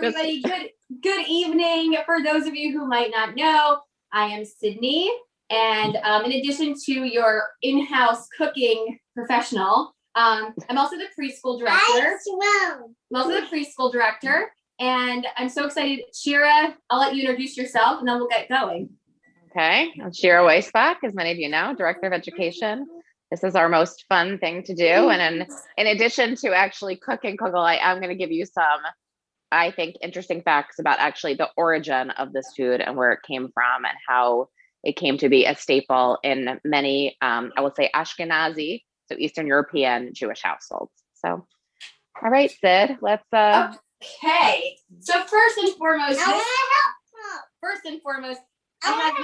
everybody. Good evening. For those of you who might not know, I am Sydney, and in addition to your in-house cooking professional, I'm also the preschool director. And I'm so excited. Shira, I'll let you introduce yourself, and then we'll get going. Okay, I'm Shira Weisbach, as many of you know, Director of Education. This is our most fun thing to do. And in addition to actually cooking Kugel, I am going to give you some, I think, interesting facts about actually the origin of this food and where it came from and how it came to be a staple in many, I would say, Ashkenazi, so Eastern European Jewish households. So, all right, Sid, let's. Okay. So first and foremost, I have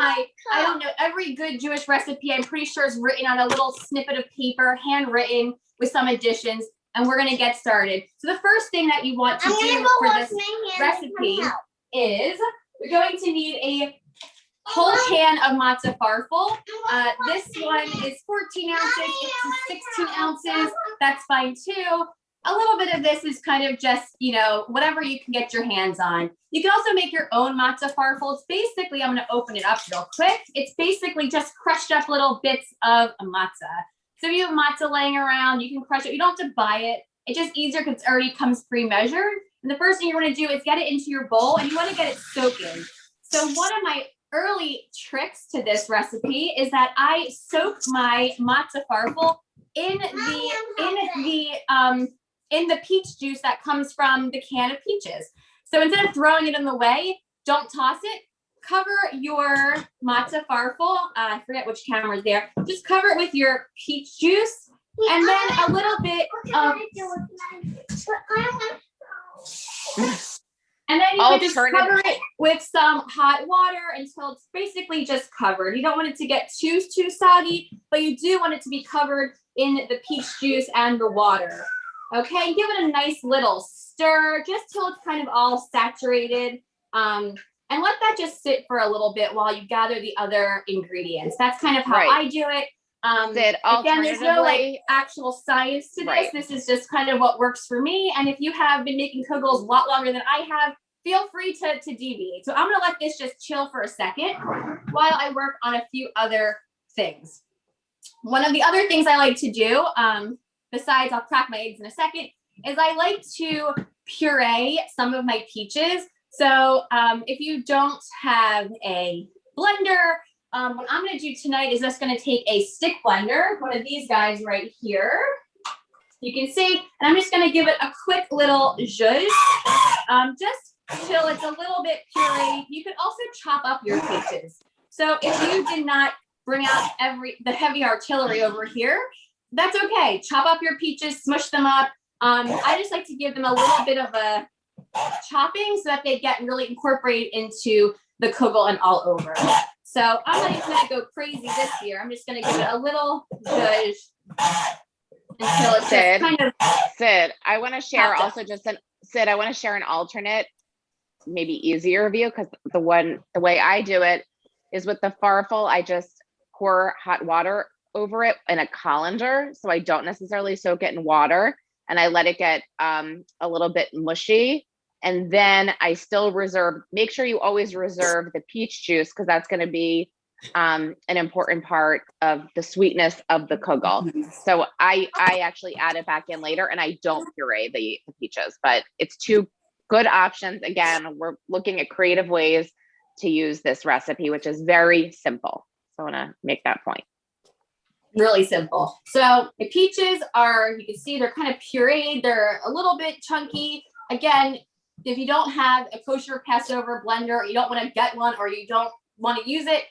I don't know, every good Jewish recipe, I'm pretty sure is written on a little snippet of paper, handwritten with some additions, and we're going to get started. So the first thing that you want to do for this recipe is we're going to need a whole can of matzah farfel. This one is 14 ounces, it's 16 ounces, that's fine too. A little bit of this is kind of just, you know, whatever you can get your hands on. You can also make your own matzah farfel. It's basically, I'm going to open it up real quick. It's basically just crushed up little bits of matzah. So if you have matzah laying around, you can crush it. You don't have to buy it. It's just easier because it already comes pre-measured. And the first thing you want to do is get it into your bowl, and you want to get it soaking. So one of my early tricks to this recipe is that I soak my matzah farfel in the peach juice that comes from the can of peaches. So instead of throwing it in the way, don't toss it. Cover your matzah farfel. I forget which camera is there. Just cover it with your peach juice, and then a little bit of. And then you can just cover it with some hot water until it's basically just covered. You don't want it to get too soggy, but you do want it to be covered in the peach juice and the water. Okay, give it a nice little stir just till it's kind of all saturated. And let that just sit for a little bit while you gather the other ingredients. That's kind of how I do it. Again, there's no actual science to this. This is just kind of what works for me. And if you have been making kugels a lot longer than I have, feel free to deviate. So I'm going to let this just chill for a second while I work on a few other things. One of the other things I like to do, besides I'll crack my eggs in a second, is I like to puree some of my peaches. So if you don't have a blender, what I'm going to do tonight is just going to take a stick blender, one of these guys right here. You can see, and I'm just going to give it a quick little zhuzh, just till it's a little bit puree. You could also chop up your peaches. So if you did not bring out the heavy artillery over here, that's okay. Chop up your peaches, smush them up. I just like to give them a little bit of a chopping so that they get really incorporated into the kugel and all over. So I'm not even going to go crazy this year. I'm just going to give it a little zhuzh until it's just kind of. Sid, I want to share also I want to share an alternate, maybe easier view, because the way I do it is with the farfel, I just pour hot water over it in a colander, so I don't necessarily soak it in water, and I let it get a little bit mushy, and then I still make sure you always reserve the peach juice, because that's going to be an important part of the sweetness of the kugel. So I actually add it back in later, and I don't puree the peaches, but it's two good options. Again, we're looking at creative ways to use this recipe, which is very simple. So I want to make that point. Really simple. So the peaches are, you can see they're kind of pureed. They're a little bit chunky. Again, if you don't have a kosher Passover blender, you don't want to get one, or you don't want to use it,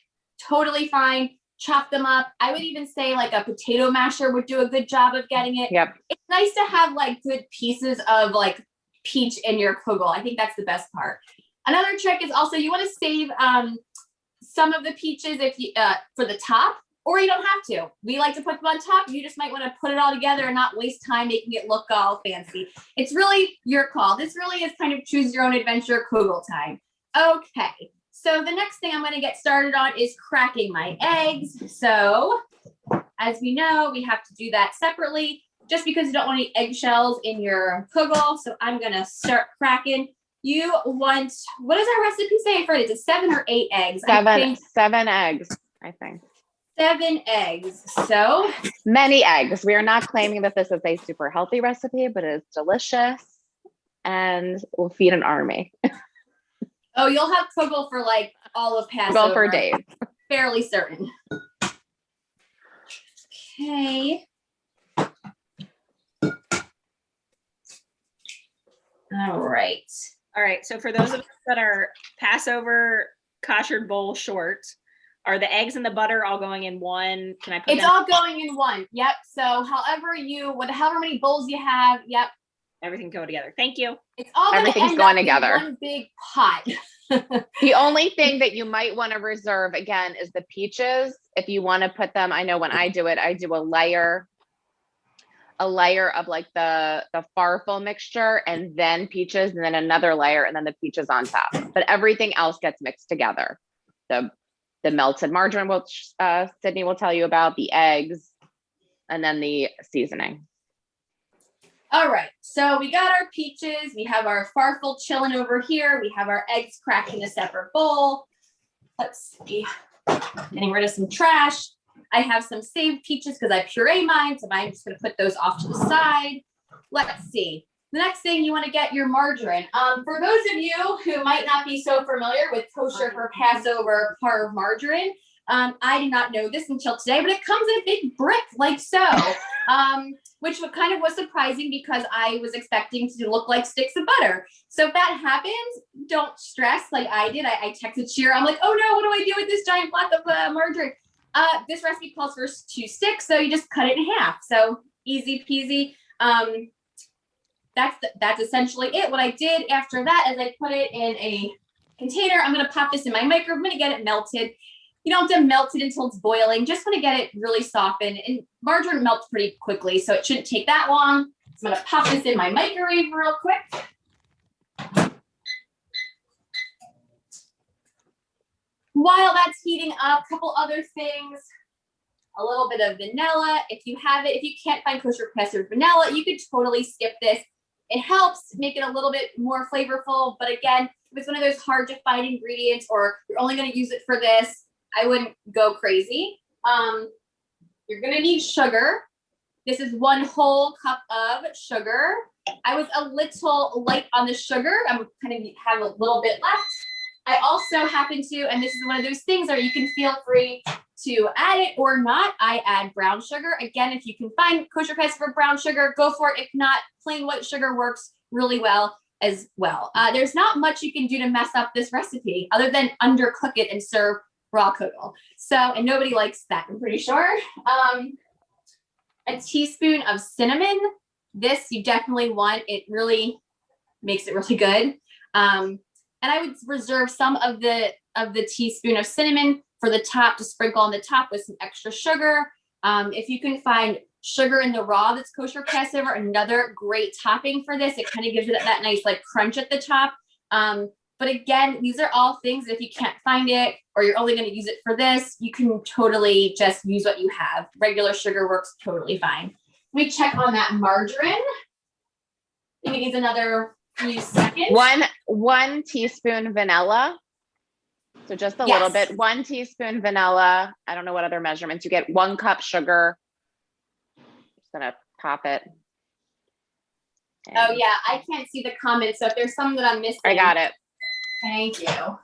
totally fine. Chop them up. I would even say like a potato masher would do a good job of getting it. Yep. It's nice to have like good pieces of like peach in your kugel. I think that's the best part. Another trick is also you want to save some of the peaches if you for the top. Or you don't have to. We like to put them on top. You just might want to put it all together and not waste time making it look all fancy. It's really your call. This really is kind of choose your own adventure kugel time. Okay, so the next thing I'm going to get started on is cracking my eggs. So as we know, we have to do that separately just because you don't want any eggshells in your kugel. So I'm going to start cracking. You want, what does our recipe say for it? Is it 7 or 8 eggs? Seven eggs, I think. 7 eggs. So many eggs. We are not claiming that this is a super healthy recipe, but it is delicious and will feed an army. Oh, you'll have Kugel for like all of Passover. Kugel for days. Fairly certain. Okay. All right. All right. So for those of us that are Passover kosher bowl short, are the eggs and the butter all going in one? Can I put It's all going in one. Yep. So however many bowls you have, yep. Everything go together. Thank you. It's all everything's going together. One big pot. The only thing that you might want to reserve again is the peaches. If you want to put them, I know when I do it, I do a layer of like the farfel mixture and then peaches and then another layer and then the peaches on top. But everything else gets mixed together. The melted margarine, which Sydney will tell you about, the eggs, and then the seasoning. All right, so we got our peaches, we have our farfel chilling over here, we have our eggs cracked in a separate bowl. Let's see, getting rid of some trash. I have some saved peaches because I puree mine, so I'm just gonna put those off to the side. Let's see. The next thing, you want to get your margarine. For those of you who might not be so familiar with kosher for Passover parve margarine, I did not know this until today, but it comes in a big brick like so, which kind of was surprising because I was expecting to look like sticks of butter. So if that happens, don't stress like I did. I texted Shira. I'm like, oh no, what do I do with this giant block of margarine? This recipe calls for 2 sticks, so you just cut it in half. So easy peasy. That's essentially it. What I did after that is I put it in a container. I'm going to pop this in my microwave. I'm going to get it melted. You don't have to melt it until it's boiling. Just want to get it really softened. And margarine melts pretty quickly, so it shouldn't take that long. So I'm going to pop this in my microwave real quick. While that's heating up, a couple other things. A little bit of vanilla. If you have it, if you can't find kosher Passover vanilla, you could totally skip this. It helps make it a little bit more flavorful. But again, if it's one of those hard to find ingredients or you're only going to use it for this, I wouldn't go crazy. You're going to need sugar. This is 1 whole cup of sugar. I was a little light on the sugar. I'm kind of have a little bit left. I also happen to, and this is one of those things where you can feel free to add it or not. I add brown sugar. Again, if you can find kosher Passover brown sugar, go for it. If not, plain white sugar works really well as well. There's not much you can do to mess up this recipe other than undercook it and serve raw kugel. So, and nobody likes that, I'm pretty sure. A teaspoon of cinnamon. This you definitely want. It really makes it really good. And I would reserve some of the teaspoon of cinnamon for the top to sprinkle on the top with some extra sugar. If you can find sugar in the raw that's kosher Passover, another great topping for this. It kind of gives it that nice like crunch at the top. But again, these are all things that if you can't find it or you're only going to use it for this, you can totally just use what you have. Regular sugar works totally fine. Let me check on that margarine. It needs another few seconds. One teaspoon vanilla. So just a little bit. 1 teaspoon vanilla. I don't know what other measurements. You get 1 cup sugar. Just gonna pop it. And oh yeah, I can't see the comments. So if there's some that I'm missing. I got it. Thank you.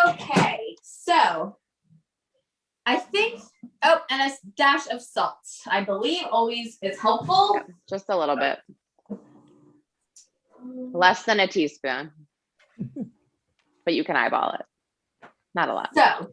Okay, so I think, oh, and a dash of salt, I believe always is helpful. Yeah, just a little bit. Less than a teaspoon. But you can eyeball it. Not a lot. So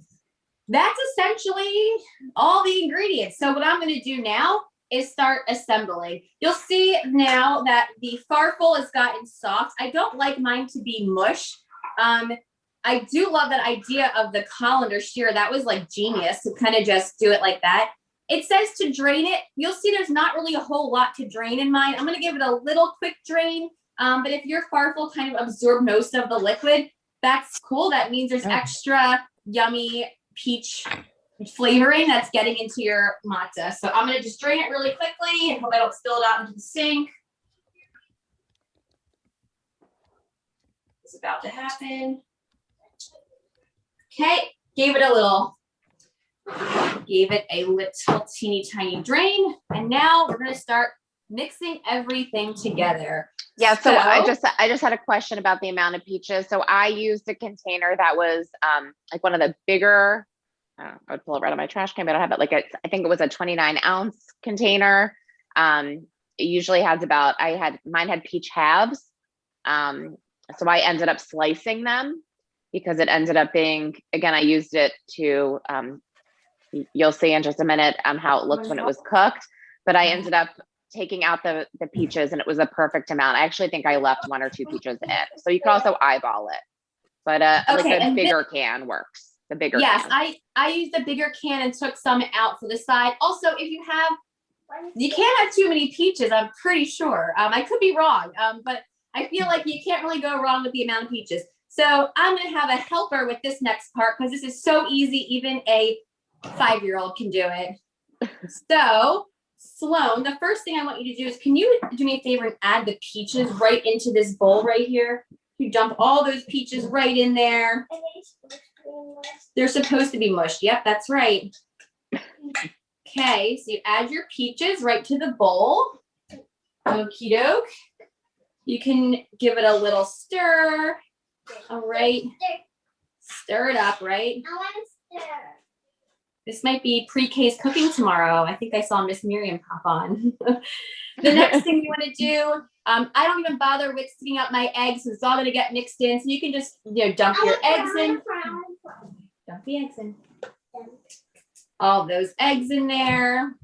that's essentially all the ingredients. So what I'm going to do now is start assembling. You'll see now that the farfel has gotten soft. I don't like mine to be mush. I do love that idea of the colander shear. That was like genius to kind of just do it like that. It says to drain it. You'll see there's not really a whole lot to drain in mine. I'm going to give it a little quick drain. But if your farfel kind of absorbed most of the liquid, that's cool. That means there's extra yummy peach flavoring that's getting into your matzah. So I'm going to just drain it really quickly and hope I don't spill it out into the sink. is about to happen. Okay, gave it a little teeny tiny drain. And now we're gonna start mixing everything together. Yeah, so I just had a question about the amount of peaches. So I used a container that was like one of the bigger, I would pull it right out of my trash can, but I don't have it. Like I think it was a 29-ounce container. It usually has about, mine had peach halves. So I ended up slicing them because it ended up being, again, I used it to, you'll see in just a minute how it looked when it was cooked, but I ended up taking out the peaches and it was a perfect amount. I actually think I left 1 or 2 peaches in. So you can also eyeball it, but like a bigger can works. The bigger can. I used a bigger can and took some out for the side. Also, if you can't have too many peaches, I'm pretty sure. I could be wrong, but I feel like you can't really go wrong with the amount of peaches. So I'm gonna have a helper with this next part because this is so easy, even a 5-year-old can do it. So Sloan, the first thing I want you to do is, can you do me a favor and add the peaches right into this bowl right here? You dump all those peaches right in there. They're supposed to be mushed. Yep, that's right. Okay, so you add your peaches right to the bowl. Okie doke. You can give it a little stir. All right. Stir it up, right? I want to stir. This might be pre-K's cooking tomorrow. I think I saw Miss Miriam pop on. The next thing you want to do, I don't even bother whipping up my eggs. It's all going to get mixed in. So you can just, dump your eggs in. Dump the eggs in. All those eggs in there.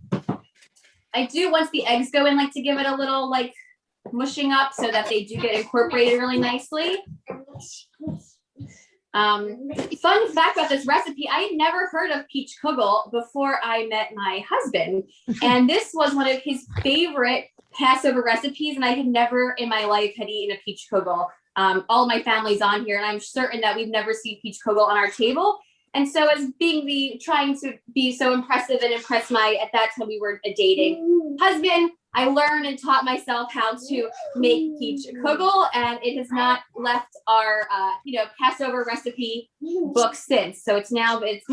I do, once the eggs go in, like to give it a little like mushing up so that they do get incorporated really nicely. Fun fact about this recipe, I had never heard of peach kugel before I met my husband. And this was one of his favorite Passover recipes. And I had never in my life had eaten a peach kugel. All my family's on here, and I'm certain that we've never seen peach kugel on our table. And so as being trying to be so impressive and impress at that time we were dating husband, I learned and taught myself how to make peach kugel, and it has not left our, Passover recipe book since. So it's now a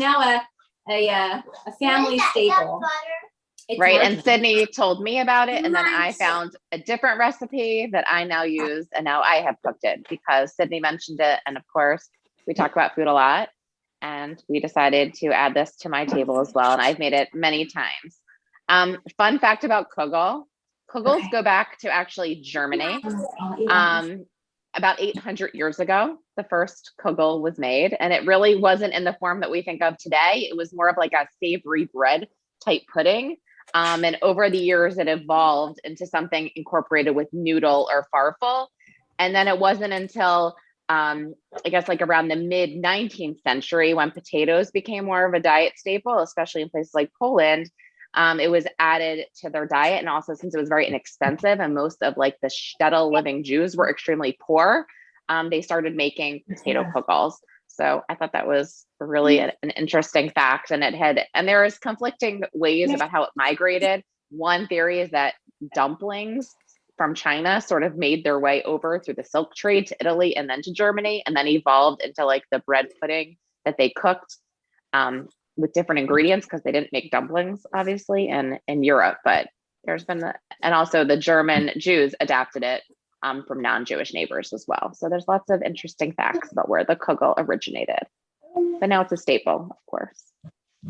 family staple. Right, and Sydney told me about it, and then I found a different recipe that I now use, and now I have cooked it because Sydney mentioned it, and of course, we talk about food a lot, and we decided to add this to my table as well, and I've made it many times. Fun fact about kugel. Kugels go back to actually Germany. About 800 years ago, the first kugel was made, and it really wasn't in the form that we think of today. It was more of like a savory bread type pudding. And over the years, it evolved into something incorporated with noodle or farfel. And then it wasn't until, I guess, like around the mid 19th century when potatoes became more of a diet staple, especially in places like Poland. It was added to their diet. And also since it was very inexpensive and most of like the shtetl living Jews were extremely poor, they started making potato kugels. So I thought that was really an interesting fact. And there is conflicting ways about how it migrated. One theory is that dumplings from China sort of made their way over through the silk trade to Italy and then to Germany, and then evolved into like the bread pudding that they cooked with different ingredients because they didn't make dumplings, obviously, in Europe. But there's been, and also the German Jews adapted it from non-Jewish neighbors as well. So there's lots of interesting facts about where the kugel originated. But now it's a staple, of course.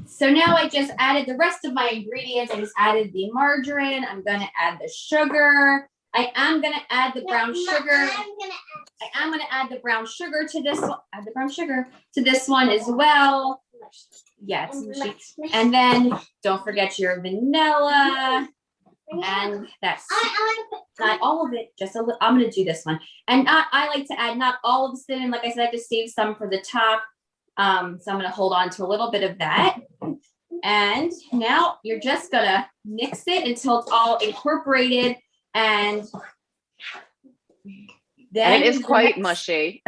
So now I just added the rest of my ingredients. I just added the margarine. I'm going to add the sugar. I am going to add the brown sugar. I am going to add the brown sugar to this one. Add the brown sugar to this one as well. Yes. And then don't forget your vanilla. And that's not all of it, just a little. I'm going to do this one. And I like to add not all of the cinnamon. Like I said, I have to save some for the top. So I'm going to hold on to a little bit of that. And now you're just going to mix it until it's all incorporated. And then it is quite mushy.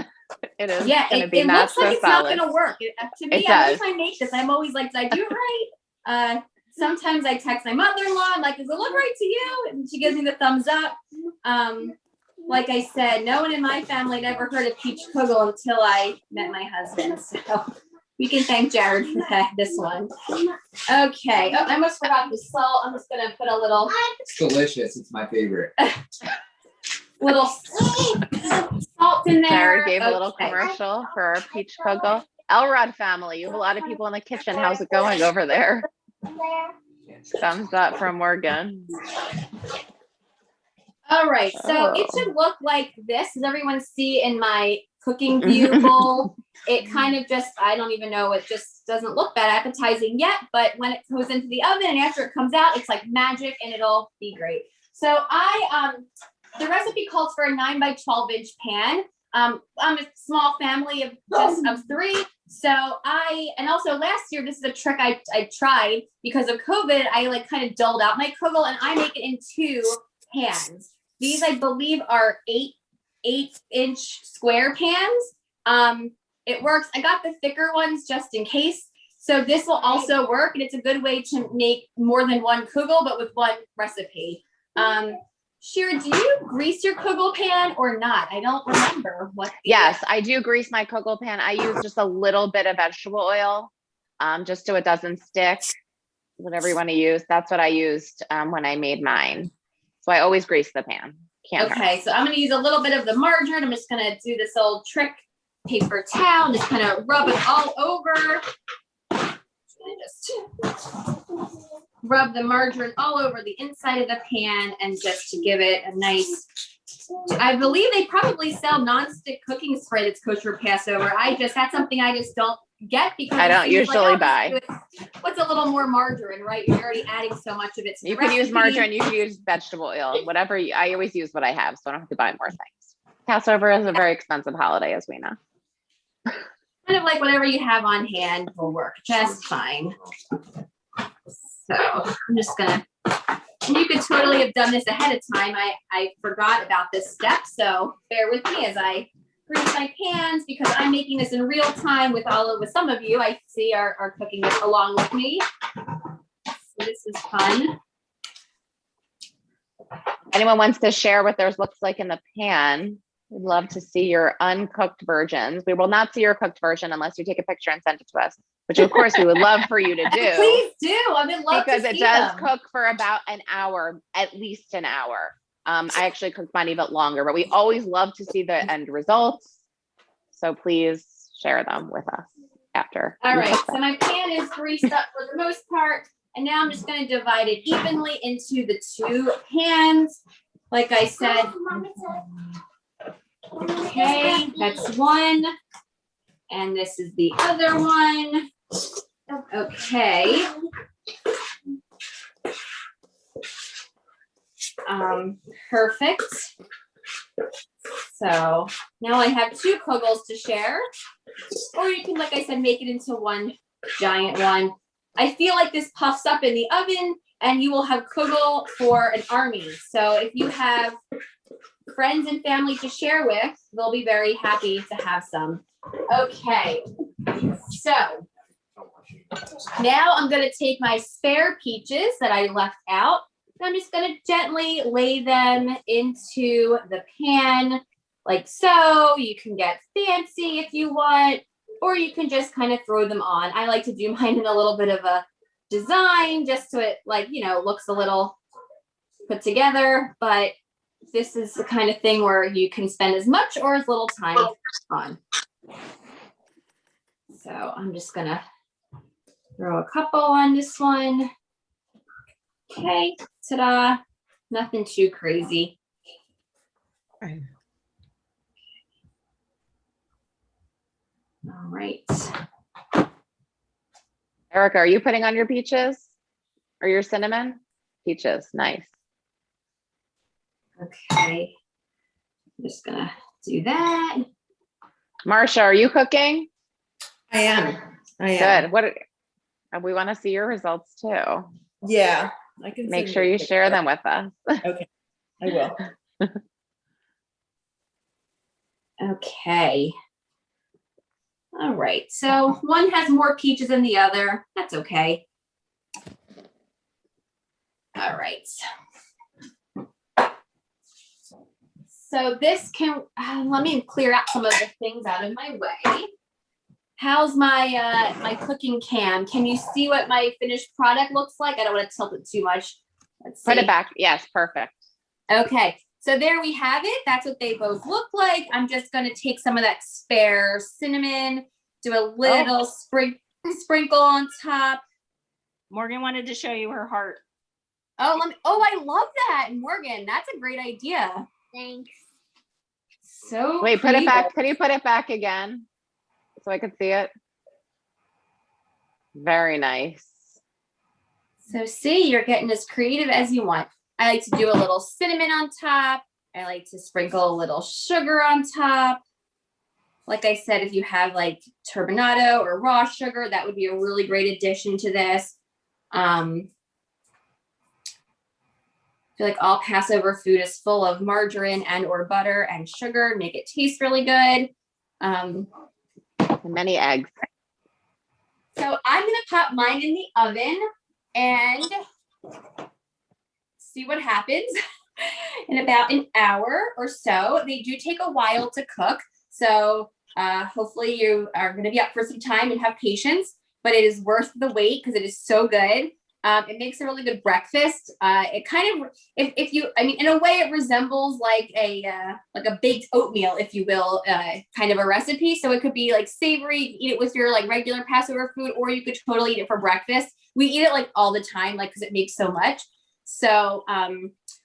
It is. Yeah, it looks like it's not going to work. To me, every time I make this, I'm always like, did I do it right? Sometimes I text my mother-in-law. I'm like, does it look right to you? And she gives me the thumbs up. like I said, no one in my family had ever heard of peach kugel until I met my husband. So we can thank Jared for this one. Okay. Oh, I almost forgot the salt. I'm just gonna put a little. It's delicious. It's my favorite. Little salt in there. Jared gave a little commercial for our peach kugel. Elrod family, you have a lot of people in the kitchen. How's it going over there? Thumbs up from Morgan. All right, so it should look like this. Does everyone see in my cooking view bowl? It kind of just, I don't even know, it just doesn't look that appetizing yet, but when it goes into the oven and after it comes out, it's like magic and it'll be great. So the recipe calls for a 9 by 12 inch pan. I'm a small family of just of 3. So and also last year, this is a trick I tried because of COVID. I like kind of dulled out my kugel and I make it in 2 pans. These, I believe, are 8-inch square pans. It works. I got the thicker ones just in case. So this will also work, and it's a good way to make more than one kugel, but with one recipe. Shira, do you grease your kugel pan or not? I don't remember what. Yes, I do grease my kugel pan. I use just a little bit of vegetable oil, just so it doesn't stick. Whatever you want to use. That's what I used when I made mine. So I always grease the pan. Okay, so I'm going to use a little bit of the margarine. I'm just going to do this old trick, paper towel, just kind of rub it all over. Just rub the margarine all over the inside of the pan and just to give it a nice, I believe they probably sell nonstick cooking spray that's kosher Passover. That's something I just don't get because I don't usually buy. What's a little more margarine, right? You're already adding so much of it. You can use margarine, you can use vegetable oil, whatever. I always use what I have, so I don't have to buy more things. Passover is a very expensive holiday, as we know. Kind of like whatever you have on hand will work just fine. So I'm just gonna, and you could totally have done this ahead of time. I forgot about this step, so bear with me as I grease my pans because I'm making this in real time with some of you I see are cooking this along with me. So this is fun. Anyone wants to share what theirs looks like in the pan? We'd love to see your uncooked versions. We will not see your cooked version unless you take a picture and send it to us, which of course we would love for you to do. Please do. I would love because to it see does them. cook for about an hour, at least an hour. I actually cooked mine even longer, but we always love to see the end results. So please share them with us after. All right, so my pan is greased up for the most part. And now I'm just going to divide it evenly into the 2 pans. Like I said, okay, that's one. And this is the other one. Okay. Perfect. So now I have 2 kugels to share. Or you can, like I said, make it into one giant one. I feel like this puffs up in the oven and you will have kugel for an army. So if you have friends and family to share with, they'll be very happy to have some. Okay, so now I'm going to take my spare peaches that I left out. And I'm just going to gently lay them into the pan like so. You can get fancy if you want, or you can just kind of throw them on. I like to do mine in a little bit of a design just so it looks a little put together, but this is the kind of thing where you can spend as much or as little time on. So I'm just gonna throw a couple on this one. Okay, ta-da, nothing too crazy. All right. Erica, are you putting on your peaches or your cinnamon? Peaches, nice. Okay, I'm just gonna do that. Marcia, are you cooking? I am. Good. What? We want to see your results too. Yeah, I can Make send sure you you a share picture. them with us. Okay, I will. Okay. All right, so one has more peaches than the other. That's okay. All right. So this can, let me clear out some of the things out of my way. How's my my cooking cam? Can you see what my finished product looks like? I don't want to tilt it too much. Let's see. Put it back. Yes, perfect. Okay, so there we have it. That's what they both look like. I'm just going to take some of that spare cinnamon, do a little sprinkle on top. Morgan wanted to show you her heart. Oh, I love that, Morgan. That's a great idea. Thanks. So Wait, put it creative. back. Can you put it back again so I can see it? Very nice. So see, you're getting as creative as you want. I like to do a little cinnamon on top. I like to sprinkle a little sugar on top. Like I said, if you have like turbinado or raw sugar, that would be a really great addition to this. I feel like all Passover food is full of margarine and or butter and sugar, make it taste really good. And many eggs. So I'm gonna pop mine in the oven and see what happens in about an hour or so. They do take a while to cook. So hopefully you are gonna be up for some time and have patience, but it is worth the wait because it is so good. It makes a really good breakfast. It kind of, if you, I mean, in a way it resembles like a baked oatmeal, if you will, kind of a recipe. So it could be like savory, you eat it with your like regular Passover food, or you could totally eat it for breakfast. We eat it like all the time, like, cause it makes so much. So,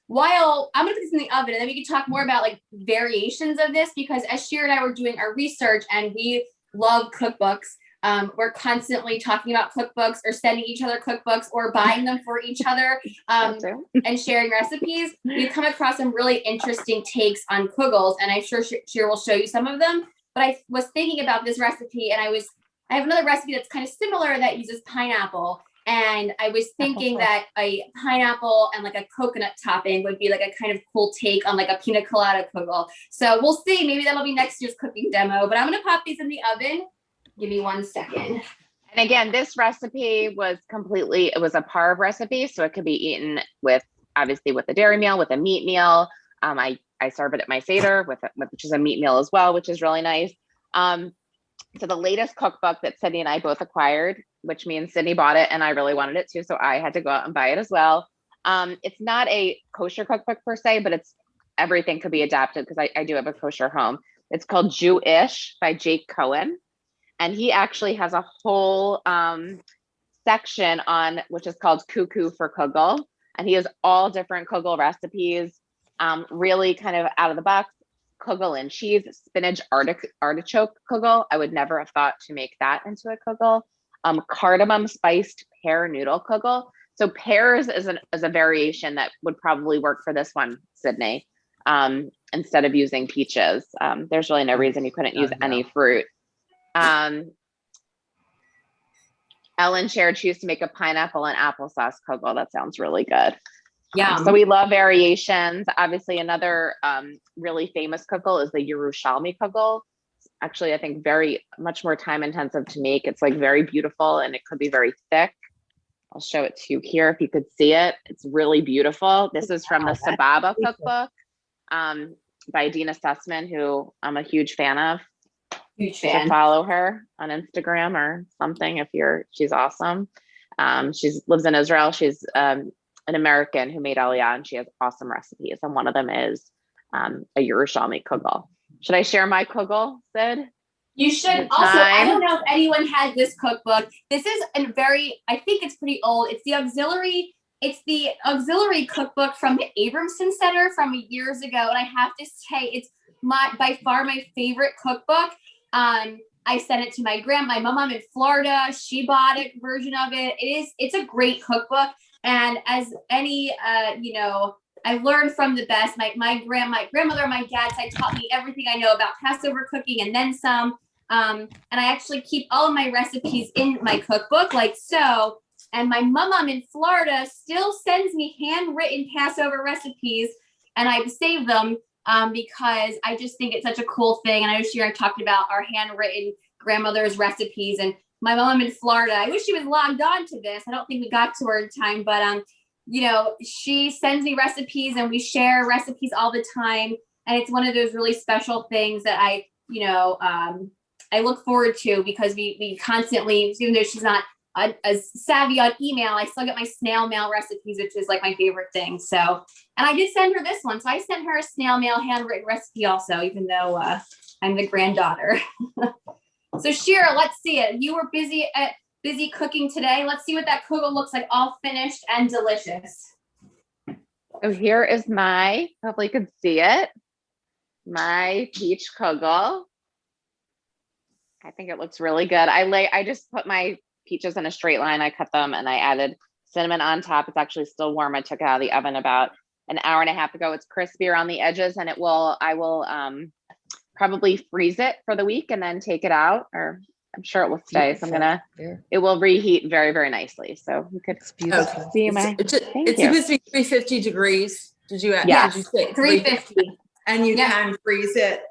while I'm gonna put this in the oven and then we can talk more about like variations of this, because as Shira and I were doing our research and we love cookbooks, we're constantly talking about cookbooks or sending each other cookbooks or buying them for each other and sharing recipes. We've come across some really interesting takes on kugels, and I'm sure Shira will show you some of them. But I was thinking about this recipe, and I have another recipe that's kind of similar that uses pineapple. And I was thinking that a pineapple and like a coconut topping would be like a kind of cool take on like a pina colada kugel. So we'll see. Maybe that'll be next year's cooking demo. But I'm going to pop these in the oven. Give me 1 second. And again, this recipe was it was a parve recipe. So it could be eaten with, obviously with a dairy meal, with a meat meal. I serve it at my Seder which is a meat meal as well, which is really nice. So the latest cookbook that Sydney and I both acquired, which means Sydney bought it and I really wanted it too, so I had to go out and buy it as well. It's not a kosher cookbook per se, but everything could be adapted because I do have a kosher home. It's called Jewish by Jake Cohen. And he actually has a whole section on, which is called Cuckoo for Kugel. And he has all different kugel recipes, really kind of out of the box. Kugel and cheese, spinach artichoke kugel. I would never have thought to make that into a kugel. Cardamom spiced pear noodle kugel. So pears is a variation that would probably work for this one, Sydney, instead of using peaches. There's really no reason you couldn't use any fruit. Ellen shared she used to make a pineapple and applesauce kugel. That sounds really good. Yeah. So we love variations. Obviously, another really famous kugel is the Yerushalmi kugel. Actually, I think very much more time intensive to make. It's like very beautiful and it could be very thick. I'll show it to you here if you could see it. It's really beautiful. This is from the Sababa cookbook by Dina Sussman, who I'm a huge fan of. Huge fan. To follow her on Instagram or something she's awesome. She lives in Israel. She's an American who made Aliyah, and she has awesome recipes. And one of them is a Yerushalmi kugel. Should I share my kugel, Sid? You should. Also, I don't know if anyone has this cookbook. This is I think it's pretty old. It's the auxiliary cookbook from the Abramson Center from years ago. And I have to say, it's by far my favorite cookbook. I sent it to my mom in Florida. She bought a version of it. It's a great cookbook. And as any, I learned from the best. My grandmother and my dad's side taught me everything I know about Passover cooking and then some. And I actually keep all of my recipes in my cookbook, like so. And my mom in Florida still sends me handwritten Passover recipes, and I've saved them because I just think it's such a cool thing. And I know Sharon talked about our handwritten grandmother's recipes, and my mom in Florida, I wish she was logged on to this. I don't think we got to her in time, but she sends me recipes and we share recipes all the time. And it's one of those really special things that I look forward to because we constantly, even though she's not as savvy on email, I still get my snail mail recipes, which is like my favorite thing. So, and I did send her this one. So I sent her a snail mail handwritten recipe also, even though I'm the granddaughter. So Shira, let's see it. You were busy cooking today. Let's see what that kugel looks like, all finished and delicious. So here is hopefully you can see it, my peach kugel. I think it looks really good. I just put my peaches in a straight line. I cut them and I added cinnamon on top. It's actually still warm. I took it out of the oven about an hour and a half ago. It's crispy around the edges, and I will probably freeze it for the week and then take it out, or I'm sure it will stay. So it will reheat very, very nicely. So you could see my, It's thank you. supposed to be 350 degrees. Did you Yes, did you say 350? And you can freeze it.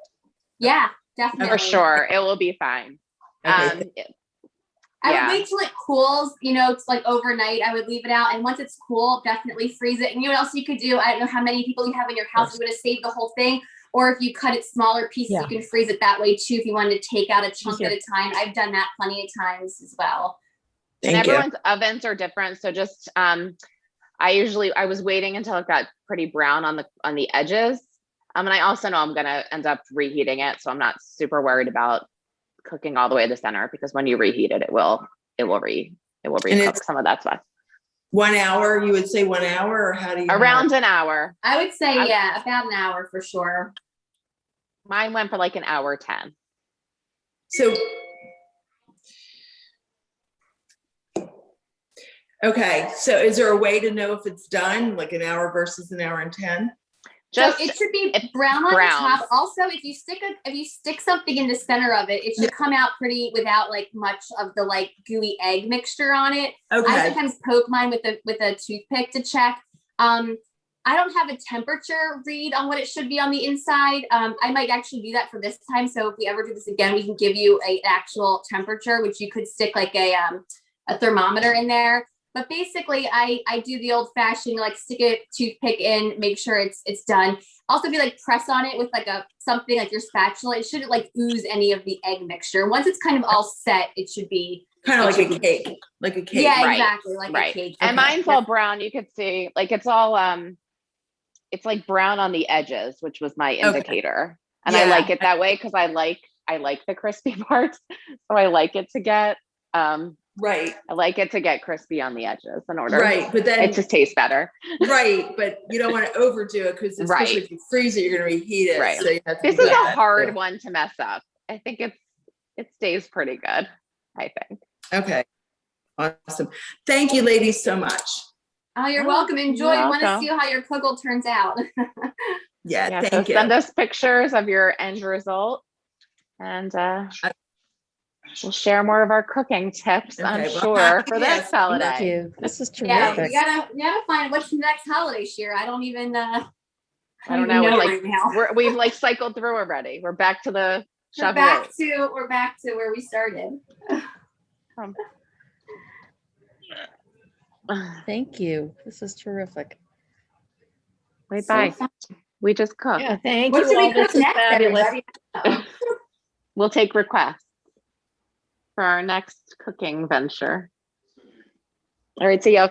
Yeah, definitely. For sure. It will be fine. Okay. I would wait till it cools, it's like overnight. I would leave it out. And once it's cool, definitely freeze it. And you know what else you could do? I don't know how many people you have in your house who would have saved the whole thing. Or if you cut it smaller pieces, you can freeze it that way too. If you wanted to take out a chunk at a time, I've done that plenty of times as well. And everyone's ovens are different. So just, I was waiting until it got pretty brown on the edges. And I also know I'm going to end up reheating it. So I'm not super worried about cooking all the way to the center, because when you reheat it, it will recook some of that stuff. 1 hour, you would say 1 hour, or how do you? Around an hour. I would say, about an hour for sure. Mine went for like an hour 10. So, okay. So is there a way to know if it's done, like an hour versus an hour and 10? So it should be brown on the top. Also, if you stick something in the center of it, it should come out pretty without like much of the like gooey egg mixture on it. Okay. I sometimes poke mine with a toothpick to check. I don't have a temperature read on what it should be on the inside. I might actually do that for this time. So if we ever do this again, we can give you an actual temperature, which you could stick like a thermometer in there. But basically, I do the old fashioned, like stick a toothpick in, make sure it's done. Also, if you like press on it with like something like your spatula, it shouldn't like ooze any of the egg mixture. Once it's kind of all set, it should be kind of like a cake, Yeah, right. Exactly, like a cake. And mine's all brown. You could see like it's all it's like brown on the edges, which was my indicator. And I like it that way because I like the crispy parts. So I like it to get right. I like it to get crispy on the edges in order. Right. But then it just tastes better. Right. But you don't want to overdo it, because especially if you freeze it, you're going to reheat it. Right. So you have to this is a hard one to mess up. I think it stays pretty good, I think. Okay. Awesome. Thank you, ladies, so much. Oh, you're welcome. Enjoy. I want to see how your kugel turns out. Thank you. Send us pictures of your end result, and we'll share more of our cooking tips, I'm sure, for this holiday. Thank you. This is Yeah, terrific. you gotta find what's the next holiday, Shira. I don't even I don't know. right now. We've like cycled through already. We're back to the we're back to where we started. Thank you. This is terrific. Wait, bye. We just cooked. Yeah, thank What you. should we All this cook is next, fabulous. everybody? We'll take requests for our next cooking venture. All right, see you.